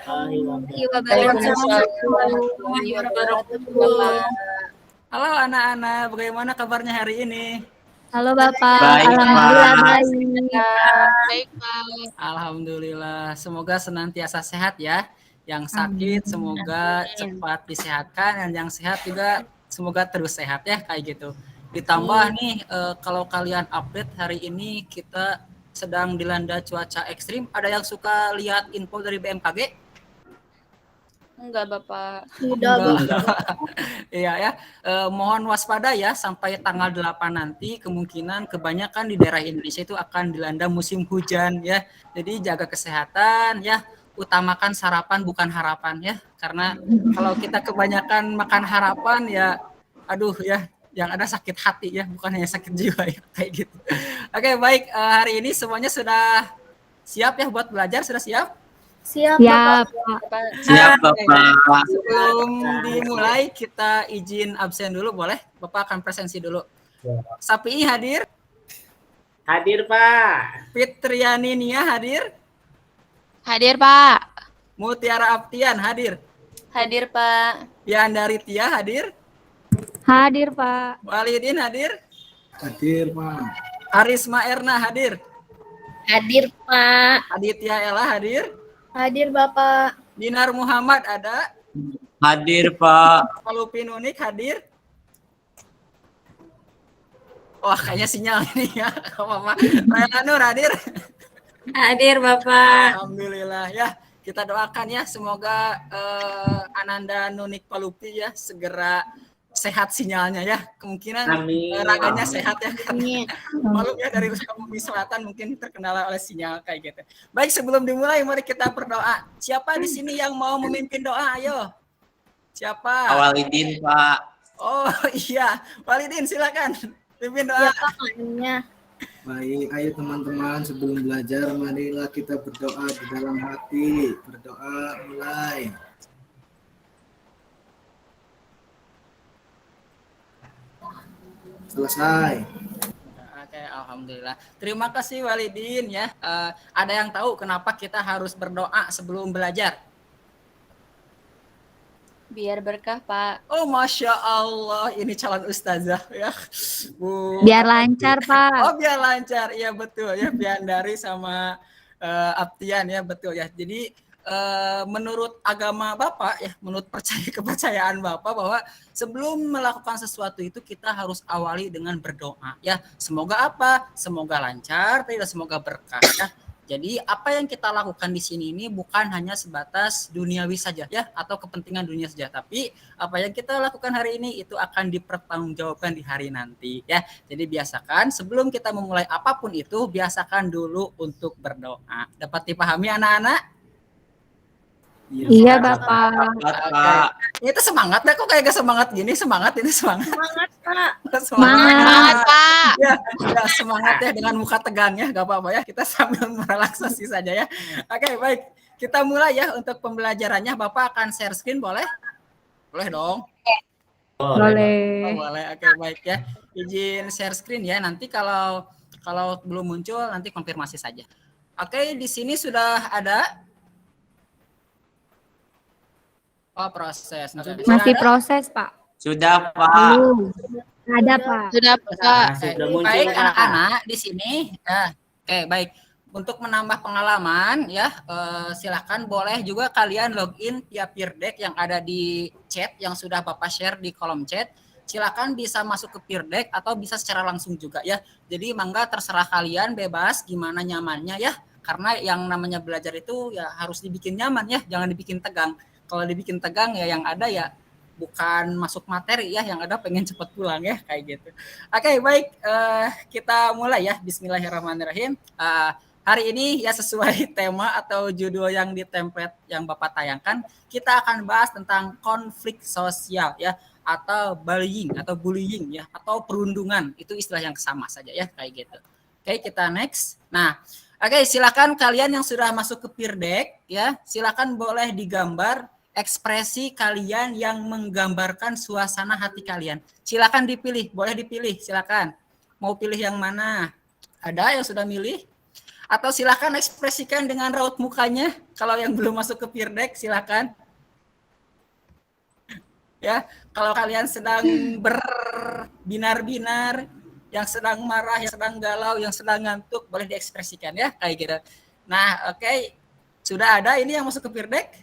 warahmatullahi wabarakatuh. Halo anak-anak, bagaimana kabarnya hari ini? Halo Bapak, Baik, alhamdulillah Pak. baik. Baik, Pak. Alhamdulillah, semoga senantiasa sehat ya. Yang sakit semoga cepat disehatkan, dan yang sehat juga semoga terus sehat ya, kayak gitu. Ditambah nih, kalau kalian update hari ini kita sedang dilanda cuaca ekstrim. Ada yang suka lihat info dari BMKG? Enggak, Bapak. Enggak. Iya ya, mohon waspada ya sampai tanggal 8 nanti kemungkinan kebanyakan di daerah Indonesia itu akan dilanda musim hujan ya. Jadi jaga kesehatan ya, utamakan sarapan bukan harapan ya. Karena kalau kita kebanyakan makan harapan ya aduh ya, yang ada sakit hati ya, bukan hanya sakit jiwa ya kayak gitu. Oke, baik, hari ini semuanya sudah siap ya buat belajar, sudah siap? Siap. Siap, Bapak. Sebelum dimulai kita izin absen dulu, boleh? Bapak akan presensi dulu. Sapi hadir? Hadir, Pak. Fitriani Nia hadir? Hadir, Pak. Mutiara Aptian hadir? Hadir, Pak. Yandari Tia hadir? Hadir Pak. Walidin hadir? Hadir, Pak. Arisma Erna hadir? Hadir, Pak. Aditya Ella hadir? Hadir, Bapak. Dinar Muhammad ada? Hadir, Pak. Palupin Unik hadir? Wah, kayaknya sinyal ini ya. Mama. Raya Nur hadir? Hadir, Bapak. Alhamdulillah ya. Kita doakan ya semoga Ananda Nunik Palupi ya segera sehat sinyalnya ya. Kemungkinan raganya sehat ya. Maklum ya dari Bumi Selatan mungkin terkendala oleh sinyal kayak gitu. Baik, sebelum dimulai mari kita berdoa. Siapa di sini yang mau memimpin doa? Ayo. Siapa? Walidin, Pak. Oh iya, Walidin silakan pimpin doa. Baik, ayo teman-teman sebelum belajar marilah kita berdoa di dalam hati. Berdoa mulai. Selesai. Oke, alhamdulillah. Terima kasih Walidin ya. Ada yang tahu kenapa kita harus berdoa sebelum belajar? Biar berkah, Pak. Oh, Masya Allah, ini calon ustazah ya. Biar lancar Pak. Oh, biar lancar, iya betul ya. Biandari sama Aptian ya betul ya. Jadi menurut agama Bapak ya, menurut kepercayaan Bapak bahwa sebelum melakukan sesuatu itu kita harus awali dengan berdoa ya. Semoga apa? Semoga lancar, tidak semoga berkah ya. Jadi apa yang kita lakukan di sini ini bukan hanya sebatas duniawi saja ya atau kepentingan dunia saja, tapi apa yang kita lakukan hari ini itu akan dipertanggungjawabkan di hari nanti ya. Jadi biasakan sebelum kita memulai apapun itu biasakan dulu untuk berdoa. Dapat dipahami anak-anak? Iya Bapak. Pak. Itu semangat deh, kok kayak gak semangat gini? Semangat ini semangat. Semangat, Pak. Semangat, Pak. Ya, semangat ya dengan muka tegang ya, gak apa-apa ya. Kita sambil merelaksasi saja ya. Oke, baik. Kita mulai ya untuk pembelajarannya. Bapak akan share screen boleh? Boleh dong. Boleh. Boleh. Oke, baik ya. Izin share screen ya. Nanti kalau belum muncul nanti konfirmasi saja. Oke, di sini sudah ada. Oh, proses. Masih proses Pak. Sudah, Pak. Belum. Ada Pak. Sudah, Pak. Baik anak-anak di sini. Oke, baik. Untuk menambah pengalaman ya, silakan boleh juga kalian login via Peer Deck yang ada di chat yang sudah Bapak share di kolom chat. Silakan bisa masuk ke Peer Deck atau bisa secara langsung juga ya. Jadi mangga terserah kalian, bebas gimana nyamannya ya. Karena yang namanya belajar itu ya harus dibikin nyaman ya, jangan dibikin tegang. Kalau dibikin tegang ya yang ada ya bukan masuk materi ya, yang ada pengen cepat pulang ya kayak gitu. Oke, baik, kita mulai ya. Bismillahirrahmanirrahim. Hari ini ya sesuai tema atau judul yang di template yang Bapak tayangkan, kita akan bahas tentang konflik sosial ya, atau bullying ya, atau perundungan. Itu istilah yang sama saja ya kayak gitu. Oke, kita next. Nah, oke, silakan kalian yang sudah masuk ke Peer Deck ya, silakan boleh digambar ekspresi kalian yang menggambarkan suasana hati kalian. Silakan dipilih, boleh dipilih, silakan. Mau pilih yang mana? Ada yang sudah milih? Atau silakan ekspresikan dengan raut mukanya. Kalau yang belum masuk ke peer deck, silakan. Ya, kalau kalian sedang berbinar-binar, yang sedang marah, yang sedang galau, yang sedang ngantuk, boleh diekspresikan ya, kayak gitu. Nah, oke. Sudah ada ini yang masuk ke peer deck?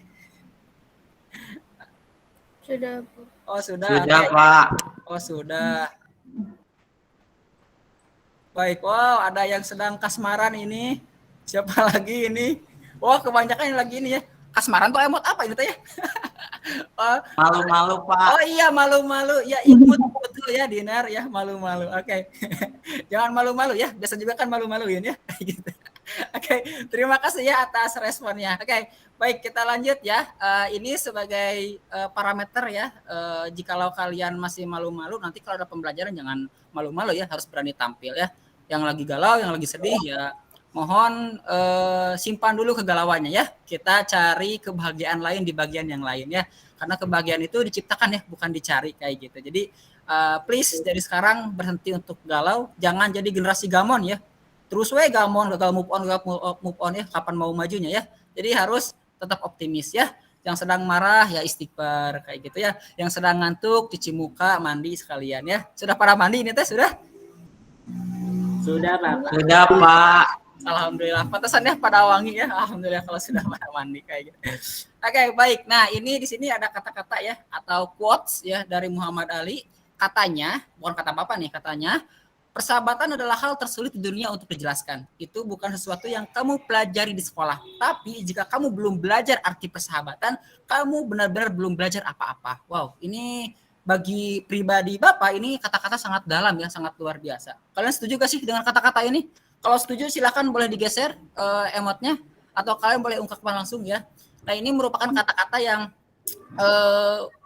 Sudah. Oh, sudah. Sudah, Okay. Pak. Oh, sudah. Baik, wow, ada yang sedang kasmaran ini. Siapa lagi ini? Wah, kebanyakan yang lagi ini ya. Kasmaran tuh emot apa ini teh ya? Oh, Malu-malu, Pak. oh iya, malu-malu. Ya, imut betul ya, Dinar ya, malu-malu. Oke. Jangan malu-malu ya. Biasa juga kan malu-maluin ya. Gitu. Oke, terima kasih ya atas responnya. Oke, baik kita lanjut ya. Ini sebagai parameter ya. Jikalau kalian masih malu-malu, nanti kalau ada pembelajaran jangan malu-malu ya, harus berani tampil ya. Yang lagi galau, yang lagi sedih ya, mohon simpan dulu kegalauannya ya. Kita cari kebahagiaan lain di bagian yang lain ya. Karena kebahagiaan itu diciptakan ya, bukan dicari kayak gitu. Jadi please dari sekarang berhenti untuk galau, jangan jadi generasi gamon ya. Terus gamon, gagal move on ya, kapan mau majunya ya. Jadi harus tetap optimis ya. Yang sedang marah ya istighfar kayak gitu ya. Yang sedang ngantuk cuci muka, mandi sekalian ya. Sudah pada mandi ini teh sudah? Sudah, Bapak. Sudah, Pak. Alhamdulillah. Pantesan ya pada wangi ya. Alhamdulillah kalau sudah pada mandi kayak gitu. Oke, baik. Nah, ini di sini ada kata-kata ya atau quotes ya dari Muhammad Ali. Katanya, bukan kata Bapak nih, katanya persahabatan adalah hal tersulit di dunia untuk dijelaskan. Itu bukan sesuatu yang kamu pelajari di sekolah. Tapi jika kamu belum belajar arti persahabatan, kamu benar-benar belum belajar apa-apa. Wow, ini bagi pribadi Bapak ini kata-kata sangat dalam ya, sangat luar biasa. Kalian setuju gak sih dengan kata-kata ini? Kalau setuju silakan boleh digeser emotnya atau kalian boleh ungkapkan langsung ya. Nah, ini merupakan kata-kata yang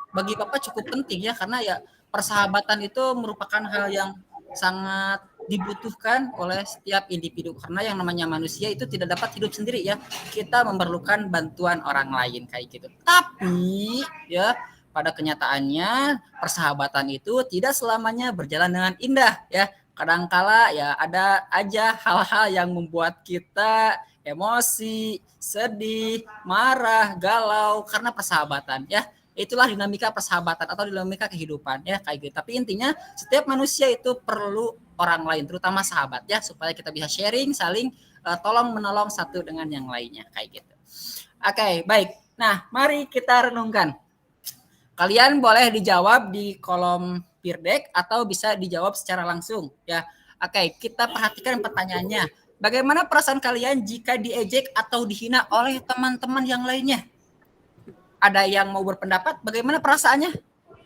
bagi Bapak cukup penting ya, karena ya persahabatan itu merupakan hal yang sangat dibutuhkan oleh setiap individu, karena yang namanya manusia itu tidak dapat hidup sendiri ya. Kita memerlukan bantuan orang lain kayak gitu. Tapi ya pada kenyataannya persahabatan itu tidak selamanya berjalan dengan indah ya. Kadangkala ya ada aja hal-hal yang membuat kita emosi, sedih, marah, galau karena persahabatan ya. Itulah dinamika persahabatan atau dinamika kehidupan ya kayak gitu. Tapi intinya setiap manusia itu perlu orang lain, terutama sahabat ya, supaya kita bisa sharing, saling tolong menolong satu dengan yang lainnya kayak gitu. Oke, baik. Nah, mari kita renungkan. Kalian boleh dijawab di kolom peer deck atau bisa dijawab secara langsung ya. Oke, kita perhatikan pertanyaannya. Bagaimana perasaan kalian jika diejek atau dihina oleh teman-teman yang lainnya? Ada yang mau berpendapat? Bagaimana perasaannya?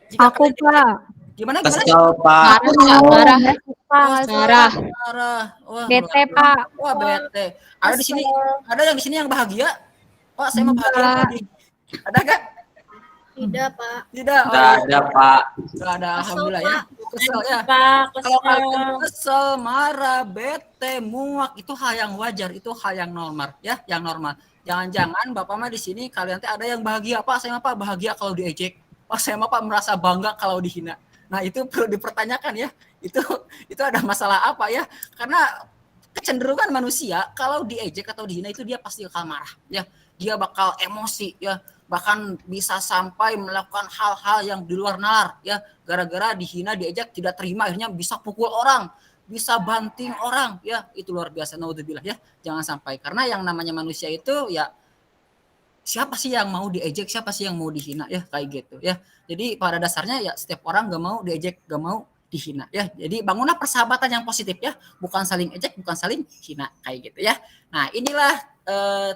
Jika Aku, Pak. Gimana? Kesel, Pak. Marah. Marah. Marah. Wah, Bete, Pak. Wah, bete. Ada di sini, ada yang di sini yang bahagia? Pak, saya mau bahagia tadi. Ada enggak? Tidak, Pak. Tidak. Oh, Tidak ada, Pak. Tidak ada, alhamdulillah ya. Kesel ya. Pak, Kalau kalian kesel, marah, bete, muak, itu hal yang wajar, itu hal yang normal ya, yang normal. Jangan-jangan Bapak mah di sini kalian teh ada yang bahagia, Pak, saya mah Pak bahagia kalau diejek. Pak, saya mah Pak merasa bangga kalau dihina. Nah, itu perlu dipertanyakan ya. Itu ada masalah apa ya? Karena kecenderungan manusia kalau diejek atau dihina itu dia pasti akan marah ya. Dia bakal emosi ya. Bahkan bisa sampai melakukan hal-hal yang di luar nalar ya. Gara-gara dihina, diejek, tidak terima, akhirnya bisa pukul orang, bisa banting orang ya. Itu luar biasa, naudzubillah ya. Jangan sampai, karena yang namanya manusia itu ya siapa sih yang mau diejek, siapa sih yang mau dihina ya, kayak gitu ya. Jadi pada dasarnya ya setiap orang gak mau diejek, gak mau dihina ya. Jadi bangunlah persahabatan yang positif ya, bukan saling ejek, bukan saling hina kayak gitu ya. Nah, inilah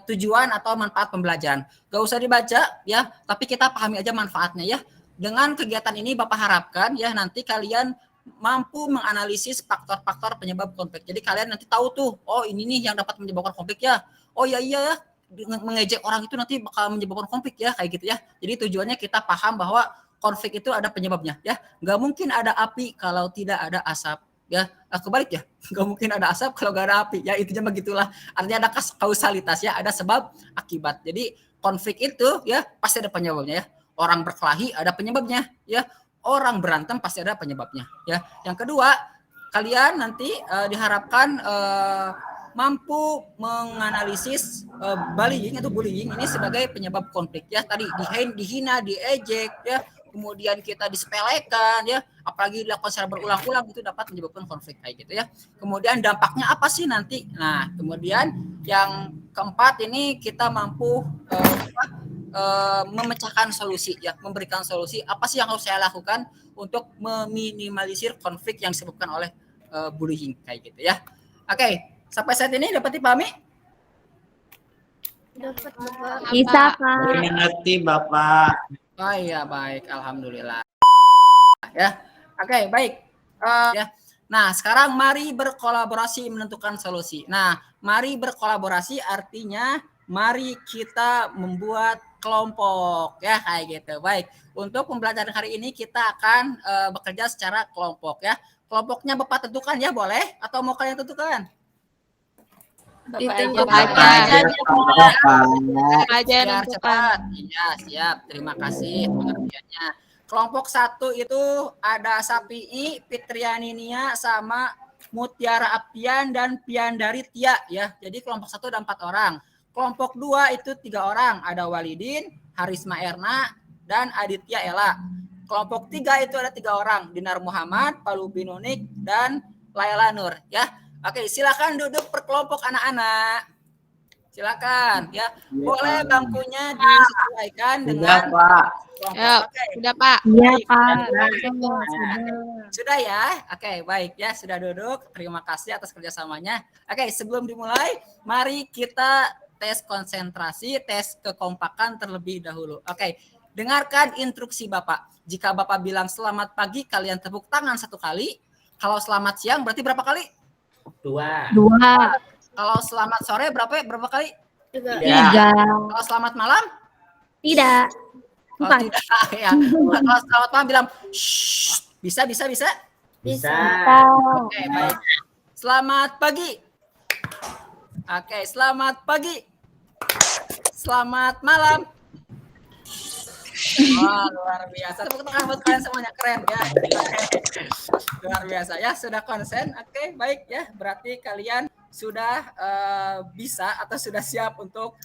tujuan atau manfaat pembelajaran. Gak usah dibaca ya, tapi kita pahami aja manfaatnya ya. Dengan kegiatan ini Bapak harapkan ya nanti kalian mampu menganalisis faktor-faktor penyebab konflik. Jadi kalian nanti tahu tuh, oh ini nih yang dapat menyebabkan konflik ya. Oh iya ya, mengejek orang itu nanti bakal menyebabkan konflik ya, kayak gitu ya. Jadi tujuannya kita paham bahwa konflik itu ada penyebabnya ya. Gak mungkin ada api kalau tidak ada asap ya. Kebalik ya, gak mungkin ada asap kalau gak ada api ya. Intinya begitulah, artinya ada kausalitas ya, ada sebab akibat. Jadi konflik itu ya pasti ada penyebabnya ya. Orang berkelahi ada penyebabnya ya. Orang berantem pasti ada penyebabnya ya. Yang kedua, kalian nanti diharapkan mampu menganalisis bullying atau bullying ini sebagai penyebab konflik ya. Tadi dihina, diejek ya, kemudian kita disepelekan ya, apalagi dilakukan secara berulang-ulang itu dapat menyebabkan konflik kayak gitu ya. Kemudian dampaknya apa sih nanti? Nah, kemudian yang keempat ini kita mampu memecahkan solusi ya, memberikan solusi apa sih yang harus saya lakukan untuk meminimalisir konflik yang disebabkan oleh bullying kayak gitu ya. Oke, sampai saat ini dapat dipahami? Dapat Bapak. Bisa, Pak. Mengerti Bapak. Oh iya, baik, alhamdulillah. Ya, oke, baik. Ya. Nah, sekarang mari berkolaborasi menentukan solusi. Nah, mari berkolaborasi artinya mari kita membuat kelompok ya kayak gitu. Baik, untuk pembelajaran hari ini kita akan bekerja secara kelompok ya. Kelompoknya Bapak tentukan ya, boleh? Atau mau kalian tentukan? Bapak aja. Bapak aja yang Biar tentukan. cepat. Iya, siap. Terima kasih pengertiannya. Kelompok 1 itu ada Sapii, Fitriani Nia, sama Mutiara Apian dan Piandari Tia ya. Jadi kelompok 1 ada 4 orang. Kelompok 2 itu 3 orang, ada Walidin, Harisma Erna, dan Aditya Ella. Kelompok 3 itu ada 3 orang, Dinar Muhammad, Palu Binonik, dan Laila Nur ya. Oke, silakan duduk per kelompok anak-anak. Silakan ya. Boleh bangkunya disesuaikan Sudah dengan Pak. kelompok. Ya, Oke. udah Pak. Iya, Baik, Pak. Sudah ya? Oke, baik ya, sudah duduk. Terima kasih atas kerjasamanya. Oke, sebelum dimulai, mari kita tes konsentrasi, tes kekompakan terlebih dahulu. Oke, dengarkan instruksi Bapak. Jika Bapak bilang selamat pagi, kalian tepuk tangan 1 kali. Kalau selamat siang, berarti berapa kali? 2. 2, Kalau selamat sore, berapa kali? 3. 3. Kalau selamat malam? Tidak. Oh, 4. tidak ya. Kalau selamat malam bilang shh. Bisa. Bisa. Oke, baik. Selamat pagi. Oke, selamat pagi. Selamat malam. Wah, luar biasa. Tepuk tangan buat kalian semuanya, keren ya. Luar biasa ya, sudah konsen. Oke, baik ya. Berarti kalian sudah bisa atau sudah siap untuk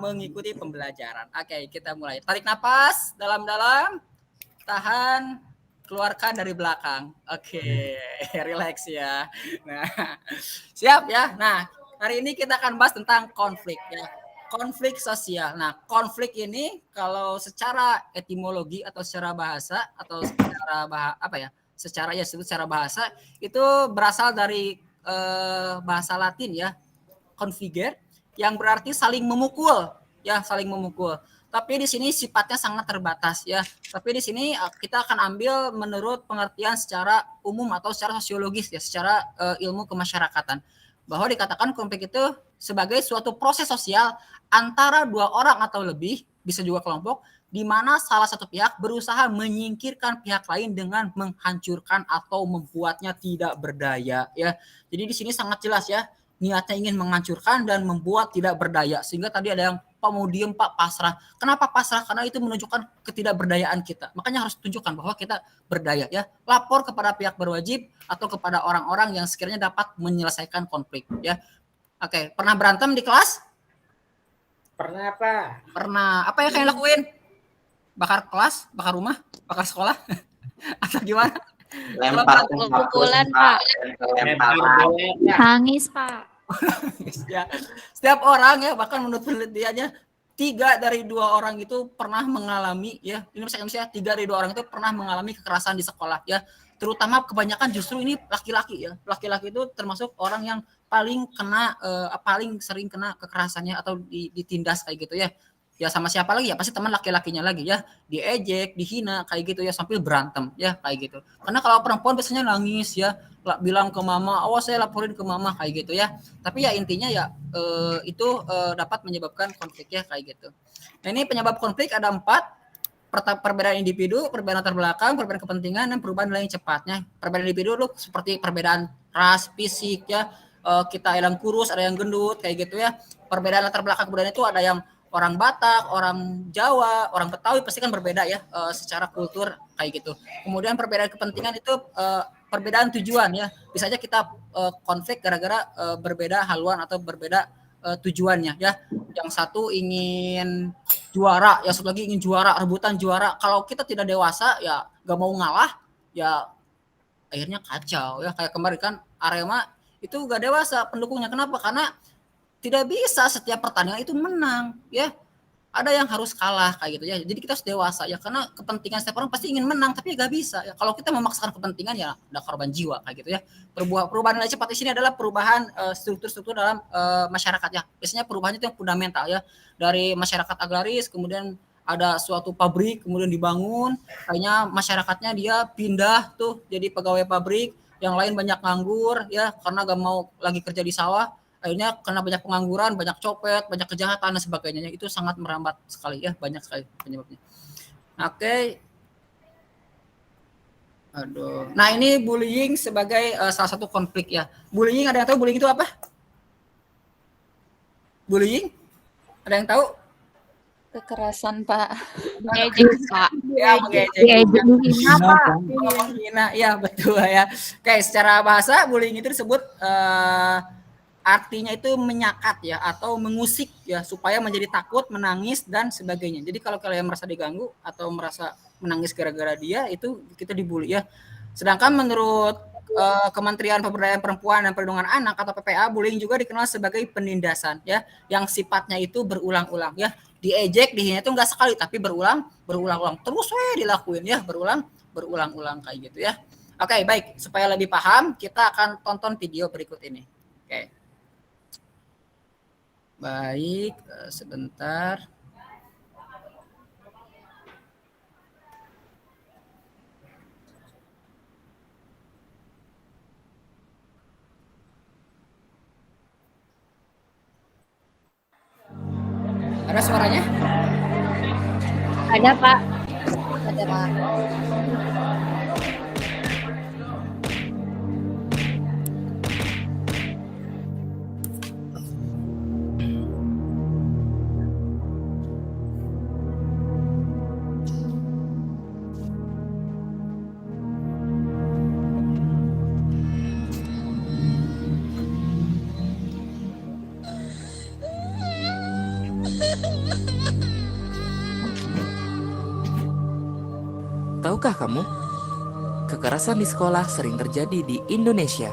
mengikuti pembelajaran. Oke, kita mulai. Tarik napas dalam-dalam. Tahan. Keluarkan dari belakang. Oke, relax ya. Nah, siap ya. Nah, hari ini kita akan bahas tentang konflik ya. Konflik sosial. Nah, konflik ini kalau secara etimologi atau secara bahasa atau secara bahasa itu berasal dari bahasa Latin ya, configere, yang berarti saling memukul ya, saling memukul. Tapi di sini sifatnya sangat terbatas ya. Tapi di sini kita akan ambil menurut pengertian secara umum atau secara sosiologis ya, secara ilmu kemasyarakatan. Bahwa dikatakan konflik itu sebagai suatu proses sosial antara 2 orang atau lebih, bisa juga kelompok, di mana salah satu pihak berusaha menyingkirkan pihak lain dengan menghancurkan atau membuatnya tidak berdaya ya. Jadi di sini sangat jelas ya, niatnya ingin menghancurkan dan membuat tidak berdaya. Sehingga tadi ada yang Pak mau diem, Pak pasrah. Kenapa pasrah? Karena itu menunjukkan ketidakberdayaan kita. Makanya harus tunjukkan bahwa kita berdaya ya. Lapor kepada pihak berwajib atau kepada orang-orang yang sekiranya dapat menyelesaikan konflik ya. Oke, pernah berantem di kelas? Pernah apa? Pernah. Apa yang kalian lakuin? Bakar kelas, bakar rumah, bakar sekolah? Atau gimana? Lempar Pukulan, Pak. Lempar. Nangis, Pak. Ya, setiap orang ya, bahkan menurut penelitiannya 3 dari 2 orang itu pernah mengalami ya, ini misalnya 3 dari 2 orang itu pernah mengalami kekerasan di sekolah ya, terutama kebanyakan justru ini laki-laki ya. Laki-laki itu termasuk orang yang paling sering kena kekerasannya atau ditindas kayak gitu ya. Ya sama siapa lagi ya, pasti teman laki-lakinya lagi ya, diejek, dihina kayak gitu ya, sambil berantem ya kayak gitu. Karena kalau perempuan biasanya nangis ya, bilang ke mama, awas saya laporin ke mama kayak gitu ya. Tapi ya intinya ya itu dapat menyebabkan konflik ya kayak gitu. Nah, ini penyebab konflik ada 4. Perbedaan individu, perbedaan latar belakang, perbedaan kepentingan, dan perubahan nilai yang cepatnya. Perbedaan individu lu seperti perbedaan ras, fisik ya, kita yang kurus, ada yang gendut kayak gitu ya. Perbedaan latar belakang kebudayaan itu ada yang orang Batak, orang Jawa, orang Betawi pasti kan berbeda ya secara kultur kayak gitu. Kemudian perbedaan kepentingan itu perbedaan tujuan ya. Bisa aja kita konflik gara-gara berbeda haluan atau berbeda tujuannya ya. Yang satu ingin juara, yang satu lagi ingin juara, rebutan juara. Kalau kita tidak dewasa ya gak mau ngalah ya akhirnya kacau ya. Kayak kemarin kan Arema itu gak dewasa pendukungnya. Kenapa? Karena tidak bisa setiap pertandingan itu menang ya. Ada yang harus kalah kayak gitu ya. Jadi kita harus dewasa ya, karena kepentingan setiap orang pasti ingin menang tapi gak bisa ya. Kalau kita memaksakan kepentingan ya ada korban jiwa kayak gitu ya. Perubahan nilai cepat di sini adalah perubahan struktur-struktur dalam masyarakat ya. Biasanya perubahannya itu yang fundamental ya. Dari masyarakat agraris kemudian ada suatu pabrik kemudian dibangun, kayaknya masyarakatnya dia pindah tuh jadi pegawai pabrik, yang lain banyak nganggur ya karena gak mau lagi kerja di sawah. Akhirnya karena banyak pengangguran, banyak copet, banyak kejahatan dan sebagainya. Itu sangat merambat sekali ya, banyak sekali penyebabnya. Oke. Aduh. Nah, ini bullying sebagai salah satu konflik ya. Bullying, ada yang tahu bullying itu apa? Bullying? Ada yang tahu? Kekerasan, Pak. Mengejek, Pak. Ya, mengejek. Menghina, Pak. Menghina, ya betul ya. Oke, secara bahasa bullying itu disebut artinya itu menyakat ya atau mengusik ya supaya menjadi takut, menangis dan sebagainya. Jadi kalau kalian merasa diganggu atau merasa menangis gara-gara dia itu kita dibully ya. Sedangkan menurut Kementerian Pemberdayaan Perempuan dan Perlindungan Anak atau PPA, bullying juga dikenal sebagai penindasan ya yang sifatnya itu berulang-ulang ya. Diejek, dihina itu enggak sekali tapi berulang-ulang terus dilakuin ya, berulang-ulang kayak gitu ya. Oke, baik, supaya lebih paham kita akan tonton video berikut ini. Oke. Baik, sebentar. Ada suaranya? Ada, Pak. Ada, Pak. Tahukah kamu, kekerasan di sekolah sering terjadi di Indonesia.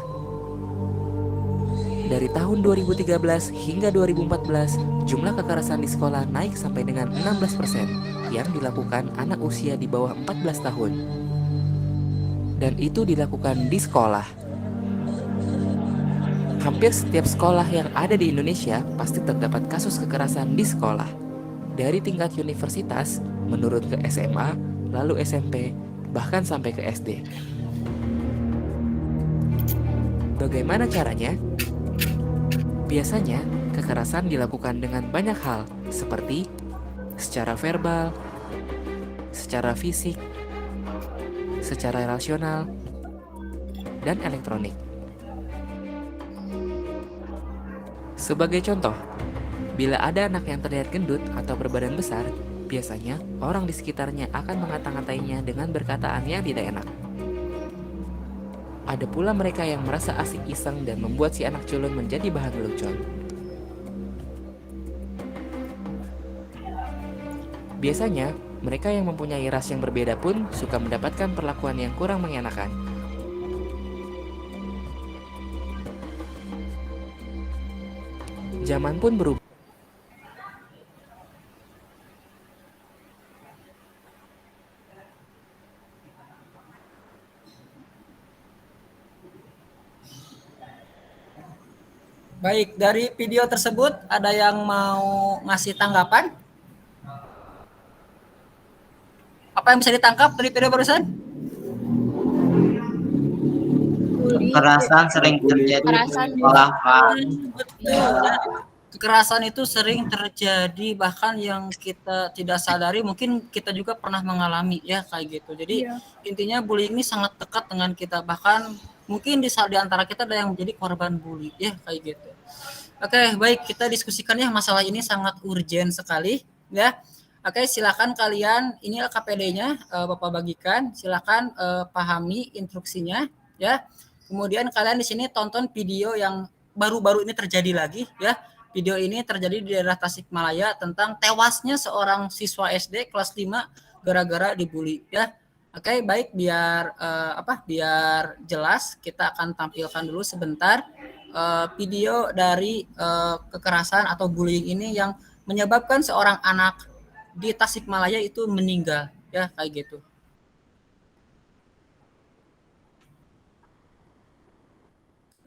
Dari tahun 2013 hingga 2014, jumlah kekerasan di sekolah naik sampai dengan 16% yang dilakukan anak usia di bawah 14 tahun. Dan itu dilakukan di sekolah. Hampir setiap sekolah yang ada di Indonesia pasti terdapat kasus kekerasan di sekolah. Dari tingkat universitas, menurut ke SMA, lalu SMP, bahkan sampai ke SD. Bagaimana caranya? Biasanya, kekerasan dilakukan dengan banyak hal, seperti secara verbal, secara fisik, secara rasional, dan elektronik. Sebagai contoh, bila ada anak yang terlihat gendut atau berbadan besar, biasanya orang di sekitarnya akan mengata-ngatainya dengan perkataan yang tidak enak. Ada pula mereka yang merasa asik iseng dan membuat si anak culun menjadi bahan lelucon. Biasanya, mereka yang mempunyai ras yang berbeda pun suka mendapatkan perlakuan yang kurang mengenakan. Zaman pun berubah. Baik, dari video tersebut ada yang mau ngasih tanggapan? Apa yang bisa ditangkap dari video barusan? Kekerasan sering terjadi di sekolah, Pak. Betul. Kekerasan itu sering terjadi, bahkan yang kita tidak sadari mungkin kita juga pernah mengalami ya kayak gitu. Jadi intinya bullying ini sangat dekat dengan kita, bahkan mungkin di antara kita ada yang menjadi korban bully ya kayak gitu. Oke, baik, kita diskusikan ya, masalah ini sangat urgent sekali ya. Oke, silakan kalian, inilah KPD-nya Bapak bagikan, silakan pahami instruksinya ya. Kemudian kalian di sini tonton video yang baru-baru ini terjadi lagi ya. Video ini terjadi di daerah Tasikmalaya tentang tewasnya seorang siswa SD kelas 5 gara-gara dibully ya. Oke, baik, biar biar jelas kita akan tampilkan dulu sebentar video dari kekerasan atau bullying ini yang menyebabkan seorang anak di Tasikmalaya itu meninggal ya, kayak gitu.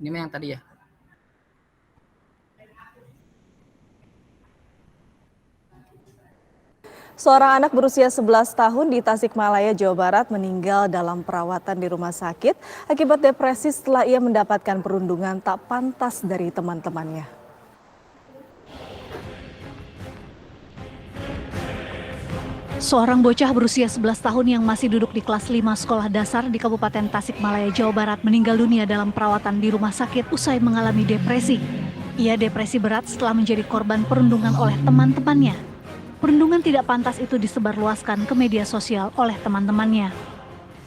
Ini yang tadi ya. Seorang anak berusia 11 tahun di Tasikmalaya, Jawa Barat meninggal dalam perawatan di rumah sakit akibat depresi setelah ia mendapatkan perundungan tak pantas dari teman-temannya. Seorang bocah berusia 11 tahun yang masih duduk di kelas 5 sekolah dasar di Kabupaten Tasikmalaya, Jawa Barat meninggal dunia dalam perawatan di rumah sakit usai mengalami depresi. Ia depresi berat setelah menjadi korban perundungan oleh teman-temannya. Perundungan tidak pantas itu disebarluaskan ke media sosial oleh teman-temannya.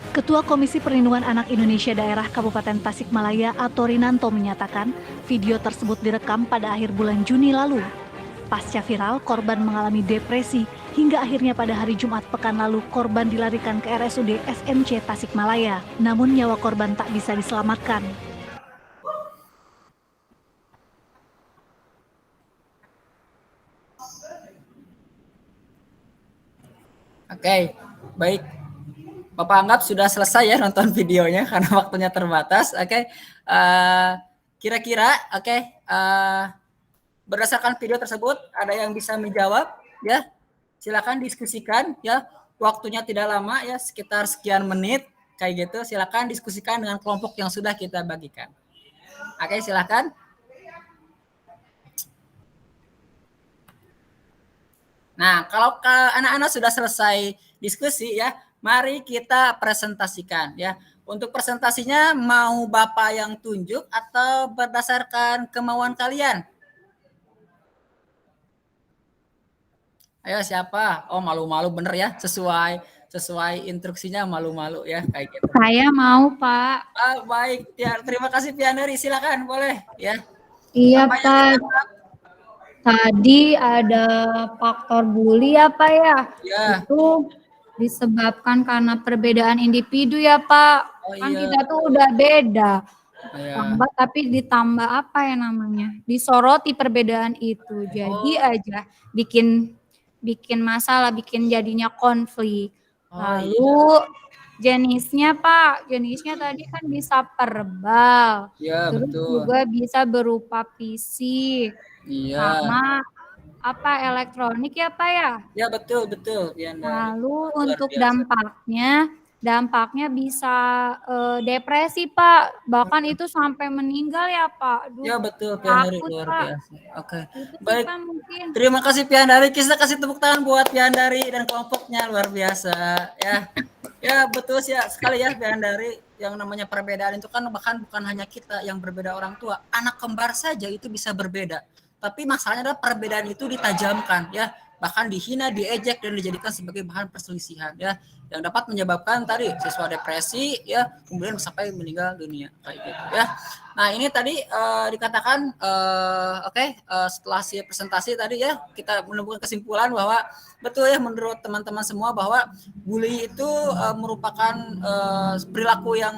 Ketua Komisi Perlindungan Anak Indonesia Daerah Kabupaten Tasikmalaya, Atorinanto, menyatakan video tersebut direkam pada akhir bulan Juni lalu. Pasca viral, korban mengalami depresi hingga akhirnya pada hari Jumat pekan lalu korban dilarikan ke RSUD SMC Tasikmalaya. Namun nyawa korban tak bisa diselamatkan. Oke, baik. Bapak anggap sudah selesai ya nonton videonya karena waktunya terbatas. Oke, kira-kira berdasarkan video tersebut ada yang bisa menjawab ya? Silakan diskusikan ya. Waktunya tidak lama ya, sekitar sekian menit kayak gitu. Silakan diskusikan dengan kelompok yang sudah kita bagikan. Oke, silakan. Nah, kalau anak-anak sudah selesai diskusi ya, mari kita presentasikan ya. Untuk presentasinya mau Bapak yang tunjuk atau berdasarkan kemauan kalian? Ayo siapa? Oh, malu-malu bener ya, sesuai instruksinya malu-malu ya kayak gitu. Saya mau, Pak. Baik, ya terima kasih Pianeri, silakan boleh ya. Iya, Apa yang Pak. ditangkap? Tadi ada faktor bully ya, Pak ya? Ya. Itu disebabkan karena perbedaan individu ya, Pak. Oh, Kan iya. kita tuh udah beda. Ya. Tambah tapi ditambah apa ya namanya? Disoroti perbedaan itu. Jadi aja bikin masalah, bikin jadinya konflik. Lalu jenisnya, Pak, jenisnya tadi kan bisa verbal. Ya, Terus betul. juga bisa berupa fisik. Iya. Sama elektronik ya, Pak ya? Ya, betul ya. Lalu untuk dampaknya bisa depresi, Pak. Bahkan itu sampai meninggal ya, Pak. Aduh, ya, betul Pianeri, takut, luar Pak. biasa. Oke. Itu sih, Baik. Pak, mungkin. Terima kasih Pianeri. Kita kasih tepuk tangan buat Pianeri dan kelompoknya, luar biasa ya. Ya, betul sih ya, sekali ya Pianeri. Yang namanya perbedaan itu kan bahkan bukan hanya kita yang berbeda orang tua, anak kembar saja itu bisa berbeda. Tapi masalahnya adalah perbedaan itu ditajamkan ya, bahkan dihina, diejek dan dijadikan sebagai bahan perselisihan ya, yang dapat menyebabkan tadi siswa depresi ya, kemudian sampai meninggal dunia kayak gitu ya. Nah, ini tadi dikatakan setelah si presentasi tadi ya, kita menemukan kesimpulan bahwa betul ya menurut teman-teman semua bahwa bully itu merupakan perilaku yang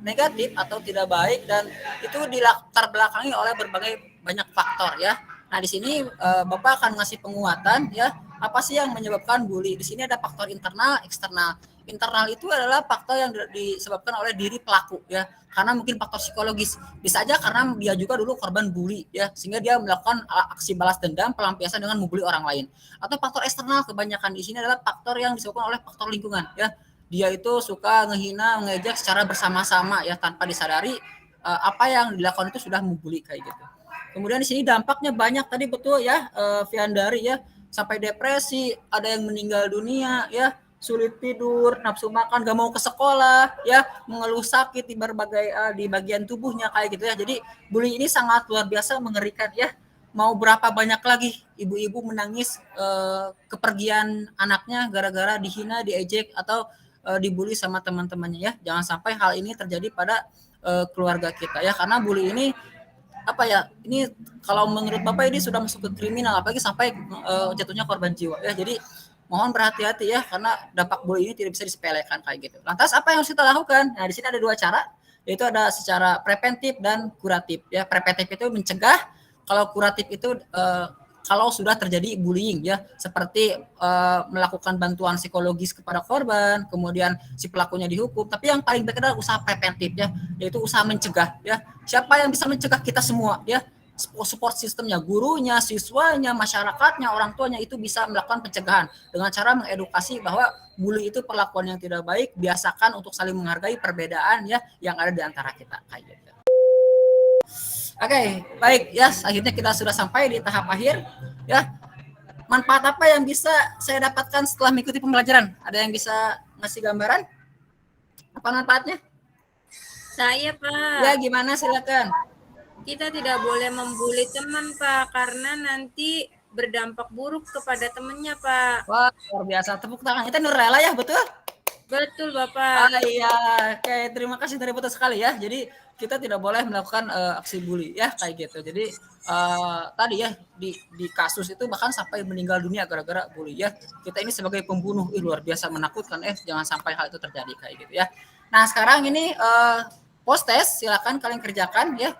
negatif atau tidak baik dan itu dilatar belakangi oleh berbagai banyak faktor ya. Nah, di sini Bapak akan ngasih penguatan ya, apa sih yang menyebabkan bully. Di sini ada faktor internal, eksternal. Internal itu adalah faktor yang disebabkan oleh diri pelaku ya, karena mungkin faktor psikologis. Bisa aja karena dia juga dulu korban bully ya, sehingga dia melakukan aksi balas dendam, pelampiasan dengan membuli orang lain. Atau faktor eksternal, kebanyakan di sini adalah faktor yang disebabkan oleh faktor lingkungan ya. Dia itu suka ngehina, ngejek secara bersama-sama ya, tanpa disadari apa yang dilakukan itu sudah membuli kayak gitu. Kemudian di sini dampaknya banyak tadi betul ya, Viandari ya, sampai depresi, ada yang meninggal dunia ya, sulit tidur, nafsu makan, gak mau ke sekolah ya, mengeluh sakit di berbagai di bagian tubuhnya kayak gitu ya. Jadi bully ini sangat luar biasa mengerikan ya. Mau berapa banyak lagi ibu-ibu menangis kepergian anaknya gara-gara dihina, diejek atau dibully sama teman-temannya ya. Jangan sampai hal ini terjadi pada keluarga kita ya, karena bully ini apa ya, ini kalau menurut Bapak ini sudah masuk ke kriminal, apalagi sampai jatuhnya korban jiwa ya. Jadi mohon berhati-hati ya, karena dampak bully ini tidak bisa disepelekan kayak gitu. Lantas apa yang harus kita lakukan? Nah, di sini ada 2 cara, yaitu ada secara preventif dan kuratif ya. Preventif itu mencegah, kalau kuratif itu kalau sudah terjadi bullying ya, seperti melakukan bantuan psikologis kepada korban, kemudian si pelakunya dihukum. Tapi yang paling baik adalah usaha preventif ya, yaitu usaha mencegah ya. Siapa yang bisa mencegah? Kita semua ya. Support sistemnya, gurunya, siswanya, masyarakatnya, orang tuanya itu bisa melakukan pencegahan dengan cara mengedukasi bahwa bully itu perlakuan yang tidak baik, biasakan untuk saling menghargai perbedaan ya yang ada di antara kita kayak gitu. Oke, baik ya, akhirnya kita sudah sampai di tahap akhir ya. Manfaat apa yang bisa saya dapatkan setelah mengikuti pembelajaran? Ada yang bisa ngasih gambaran? Apa manfaatnya? Saya, Pak. Ya, gimana, silakan. Kita tidak boleh membuli teman, Pak, karena nanti berdampak buruk kepada temannya, Pak. Wah, luar biasa. Tepuk tangan. Kita Nurlela ya, betul? Betul, Bapak. Iya, oke, terima kasih dari betul sekali ya. Jadi kita tidak boleh melakukan aksi bully ya kayak gitu. Jadi tadi ya di kasus itu bahkan sampai meninggal dunia gara-gara bully ya. Kita ini sebagai pembunuh luar biasa menakutkan, jangan sampai hal itu terjadi kayak gitu ya. Nah, sekarang ini post test, silakan kalian kerjakan ya.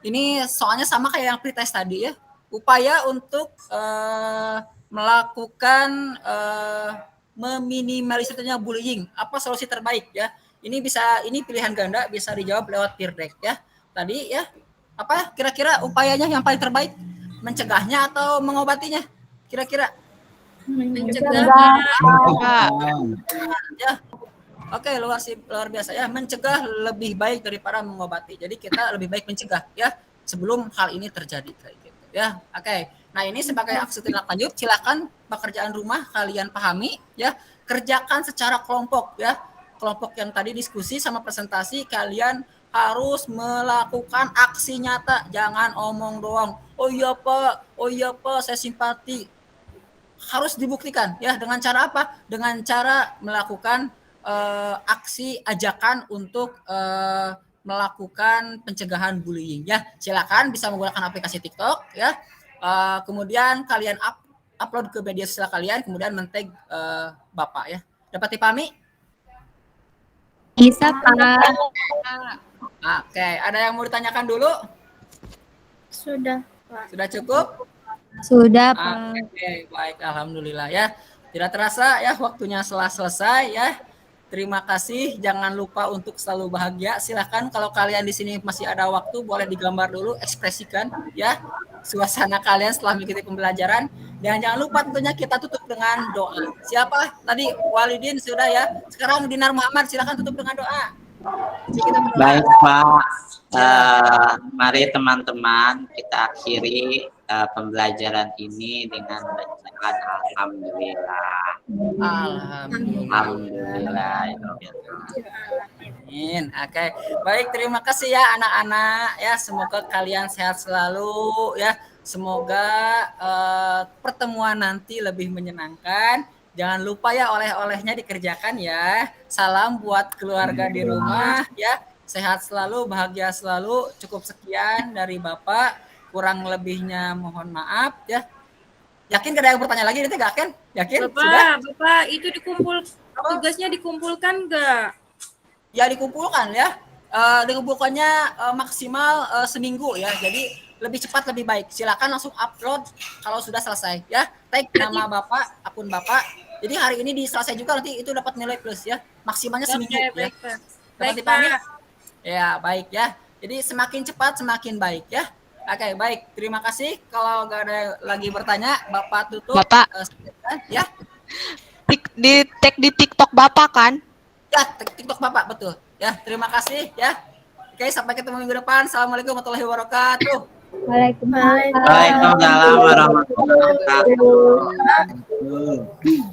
Ini soalnya sama kayak yang pretest tadi ya. Upaya untuk melakukan meminimalisirnya bullying. Apa solusi terbaik ya? Ini pilihan ganda, bisa dijawab lewat peer deck ya. Tadi ya, apa kira-kira upayanya yang paling terbaik? Mencegahnya atau mengobatinya? Kira-kira? Mencegah. Ya. Oke, luar biasa ya. Mencegah lebih baik daripada mengobati. Jadi kita lebih baik mencegah ya sebelum hal ini terjadi kayak gitu ya. Oke. Nah, ini sebagai aksi tindak lanjut, silakan pekerjaan rumah kalian pahami ya. Kerjakan secara kelompok ya. Kelompok yang tadi diskusi sama presentasi, kalian harus melakukan aksi nyata, jangan omong doang. Oh iya Pak, saya simpati. Harus dibuktikan ya, dengan cara apa? Dengan cara melakukan aksi ajakan untuk melakukan pencegahan bullying ya. Silakan bisa menggunakan aplikasi TikTok ya. Kemudian kalian upload ke media sosial kalian, kemudian men-tag Bapak ya. Dapat dipahami? Bisa, Pak. Oke, ada yang mau ditanyakan dulu? Sudah, Pak. Sudah cukup? Sudah, Pak. Oke, baik, alhamdulillah ya. Tidak terasa ya waktunya selesai ya. Terima kasih, jangan lupa untuk selalu bahagia. Silahkan kalau kalian di sini masih ada waktu, boleh digambar dulu, ekspresikan ya suasana kalian setelah mengikuti pembelajaran. Dan jangan lupa tentunya kita tutup dengan doa. Siapa? Tadi Walidin sudah ya. Sekarang Dinar Muhammad, silahkan tutup dengan doa. Baik Pak, mari teman-teman kita akhiri pembelajaran ini dengan bacaan Alhamdulillah. Alhamdulillah. Amin. Oke, baik, terima kasih ya anak-anak ya. Semoga kalian sehat selalu ya. Semoga pertemuan nanti lebih menyenangkan. Jangan lupa ya oleh-olehnya dikerjakan ya. Salam buat keluarga di rumah ya. Sehat selalu, bahagia selalu. Cukup sekian dari Bapak. Kurang lebihnya mohon maaf ya. Yakin gak ada yang bertanya lagi nanti gak kan? Yakin? Bapak, itu tugasnya dikumpulkan gak? Ya dikumpulkan ya. Dikumpulkannya maksimal seminggu ya. Jadi lebih cepat lebih baik. Silakan langsung upload kalau sudah selesai ya. Tag nama Bapak, akun Bapak. Jadi hari ini selesai juga, nanti itu dapat nilai plus ya. Maksimalnya seminggu ya. Dapat dipahami? Ya, baik ya. Jadi semakin cepat semakin baik ya. Oke, baik. Terima kasih. Kalau nggak ada lagi bertanya, Bapak tutup. Bapak. Ya. Di tag di TikTok Bapak kan? Ya, TikTok Bapak betul. Ya, terima kasih ya. Oke, sampai ketemu minggu depan. Assalamualaikum warahmatullahi wabarakatuh. Waalaikumsalam. Waalaikumsalam warahmatullahi wabarakatuh.